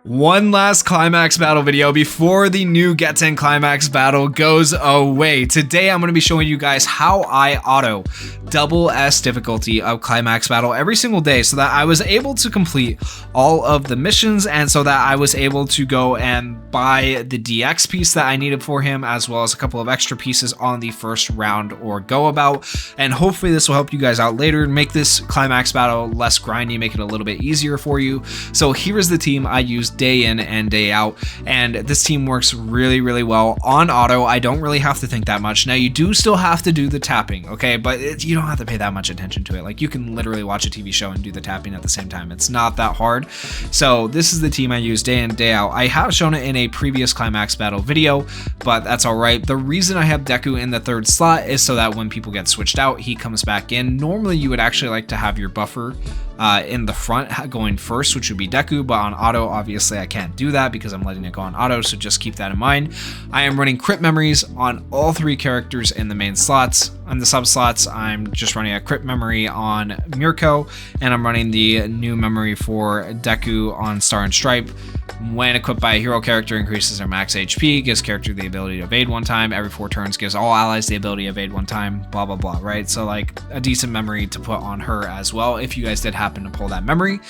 One last Climax battle video before the new Geten Climax battle goes away. Today I'm going to be showing you guys how I auto double S difficulty of Climax battle every single day so that I was able to complete all of the missions and so that I was able to go and buy the DX piece that I needed for him, as well as a couple of extra pieces on the first round or go about. And hopefully this will help you guys out later and make this Climax battle less grindy, make it a little bit easier for you. So here is the team I use day in and day out, and this team works really well on auto. I don't really have to think that much. Now you do still have to do the tapping, okay, but you don't have to pay that much attention to it. Like, you can literally watch a TV show and do the tapping at the same time. It's not that hard. So this is the team I use day in, day out. I have shown it in a previous Climax battle video, but that's all right. The reason I have Deku in the third slot is so that when people get switched out, he comes back in. Normally you would actually like to have your buffer in the front going first, which would be Deku, but on auto obviously I can't do that because I'm letting it go on auto, so just keep that in mind. I am running crit memories on all three characters in the main slots. On the sub slots, I'm just running a crit memory on Mirko, and I'm running the new memory for Deku on Star and Stripe. When equipped by a hero character, increases their max HP, gives character the ability to evade one time, every 4 turns gives all allies the ability to evade one time, blah blah blah, right? So like a decent memory to put on her as well if you guys did happen to pull that memory.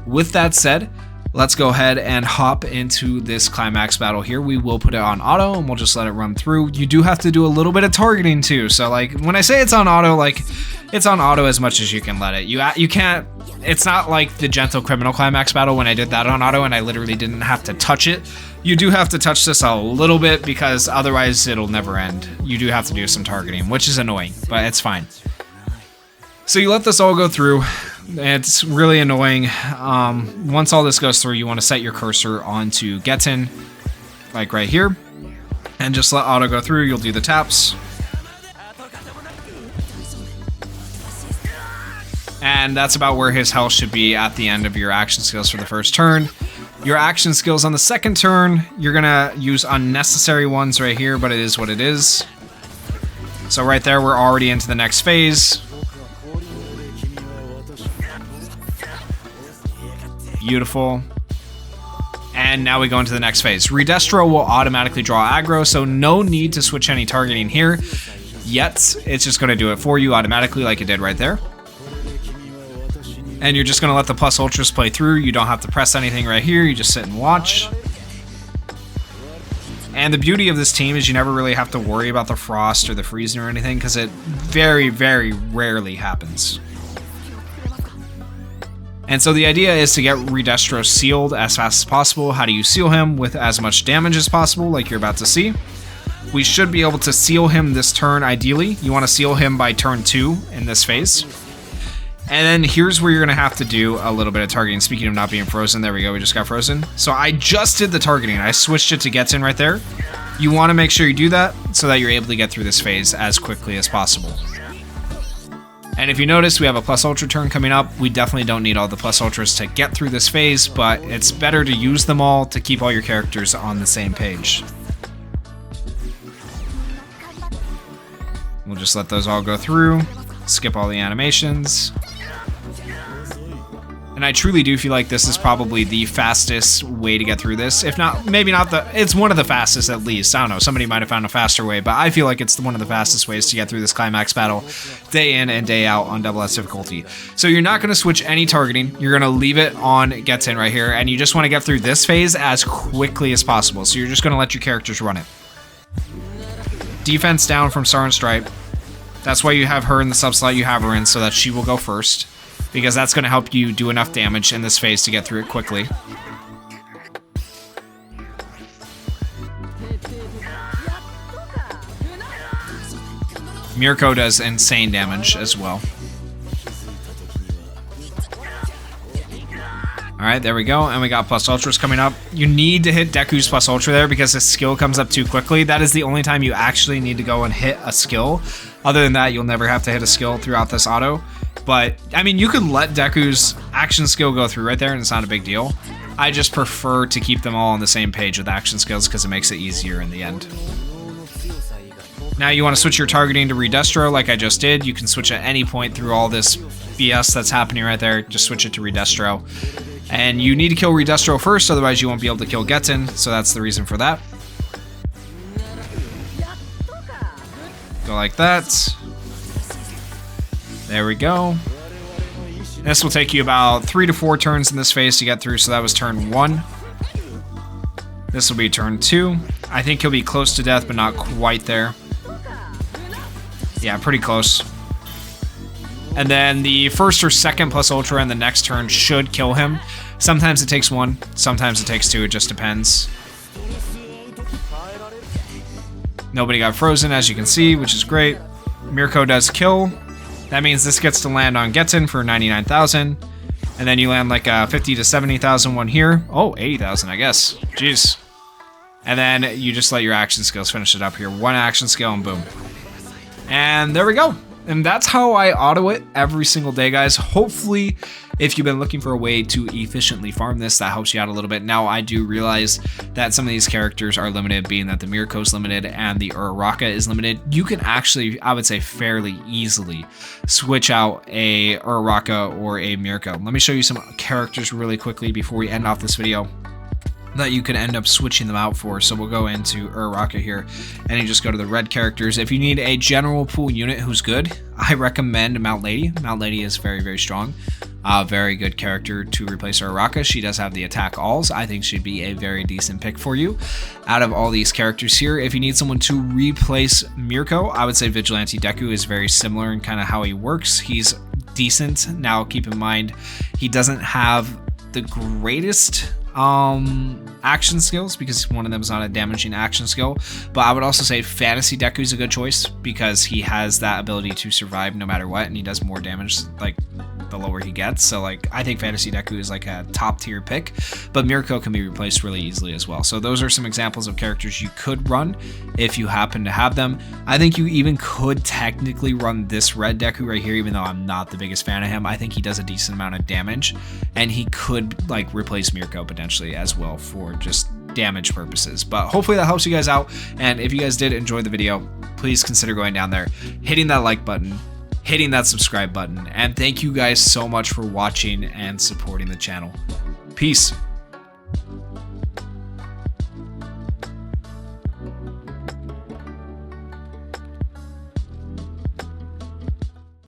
With that said, let's go ahead and hop into this Climax battle here. We will put it on auto and we'll just let it run through. You do have to do a little bit of targeting too. So like when I say it's on auto, like it's on auto as much as you can let it. You can't, it's not like the Gentle Criminal Climax battle when I did that on auto and I literally didn't have to touch it. You do have to touch this a little bit because otherwise it'll never end. You do have to do some targeting, which is annoying, but it's fine. So you let this all go through. It's really annoying. Once all this goes through, you want to set your cursor onto Geten, like right here, and just let auto go through. You'll do the taps. And that's about where his health should be at the end of your action skills for the first turn. Your action skills on the second turn, you're gonna use unnecessary ones right here, but it is what it is. So right there, we're already into the next phase. Beautiful. And now we go into the next phase. Redestro will automatically draw aggro, so no need to switch any targeting here yet. It's just going to do it for you automatically like it did right there. And you're just going to let the plus ultras play through. You don't have to press anything right here. You just sit and watch. And the beauty of this team is you never really have to worry about the frost or the freezing or anything because it very rarely happens. And so the idea is to get Redestro sealed as fast as possible. How do you seal him? With as much damage as possible, like you're about to see. We should be able to seal him this turn, ideally. You want to seal him by turn 2 in this phase. And then here's where you're going to have to do a little bit of targeting. Speaking of not being frozen, there we go, we just got frozen. So I just did the targeting. I switched it to Geten right there. You want to make sure you do that so that you're able to get through this phase as quickly as possible. And if you notice, we have a plus ultra turn coming up. We definitely don't need all the plus ultras to get through this phase, but it's better to use them all to keep all your characters on the same page. We'll just let those all go through, skip all the animations. And I truly do feel like this is probably the fastest way to get through this. If not, maybe not it's one of the fastest at least. I don't know, somebody might have found a faster way, but I feel like it's one of the fastest ways to get through this Climax battle day in and day out on double S difficulty. So you're not going to switch any targeting. You're going to leave it on Geten right here, and you just want to get through this phase as quickly as possible. So you're just going to let your characters run it. Defense down from Star and Stripe. That's why you have her in the sub slot you have her in, so that she will go first, because that's going to help you do enough damage in this phase to get through it quickly. Mirko does insane damage as well. Alright, there we go, and we got plus ultras coming up. You need to hit Deku's plus ultra there because his skill comes up too quickly. That is the only time you actually need to go and hit a skill. Other than that, you'll never have to hit a skill throughout this auto. But, I mean, you could let Deku's action skill go through right there and it's not a big deal. I just prefer to keep them all on the same page with action skills because it makes it easier in the end. Now you want to switch your targeting to Redestro like I just did. You can switch at any point through all this BS that's happening right there. Just switch it to Redestro. And you need to kill Redestro first, otherwise you won't be able to kill Geten, so that's the reason for that. Go like that. There we go. This will take you about 3 to 4 turns in this phase to get through, so that was turn 1. This will be turn 2. I think he'll be close to death, but not quite there. Yeah, pretty close. And then the first or second plus Ultra in the next turn should kill him. Sometimes it takes 1, sometimes it takes 2, it just depends. Nobody got frozen, as you can see, which is great. Mirko does kill. That means this gets to land on Geten for 99,000. And then you land like a 50 to 70,000 one here. Oh, 80,000, I guess. Jeez. And then you just let your action skills finish it up here. 1 action skill and boom. And there we go. And that's how I auto it every single day, guys. Hopefully, if you've been looking for a way to efficiently farm this, that helps you out a little bit. Now, I do realize that some of these characters are limited, being that the Mirko is limited and the Uraraka is limited. You can actually, I would say, fairly easily switch out a Uraraka or a Mirko. Let me show you some characters really quickly before we end off this video that you can end up switching them out for. So we'll go into Uraraka here, and you just go to the red characters. If you need a general pool unit who's good, I recommend Mount Lady. Mount Lady is very, very strong. Very good character to replace Uraraka. She does have the attack alls. I think she'd be a very decent pick for you. Out of all these characters here, if you need someone to replace Mirko, I would say Vigilante Deku is very similar in kind of how he works. He's decent. Now, keep in mind, he doesn't have the greatest action skills, because one of them is not a damaging action skill, but I would also say Fantasy Deku is a good choice because he has that ability to survive no matter what, and he does more damage like the lower he gets. So like, I think Fantasy Deku is like a top tier pick, but Mirko can be replaced really easily as well. So those are some examples of characters you could run if you happen to have them. I think you even could technically run this red Deku right here, even though I'm not the biggest fan of him. I think he does a decent amount of damage, and he could like replace Mirko potentially as well for just damage purposes. But hopefully that helps you guys out, and if you guys did enjoy the video, please consider going down there, hitting that like button, hitting that subscribe button, and thank you guys so much for watching and supporting the channel. Peace.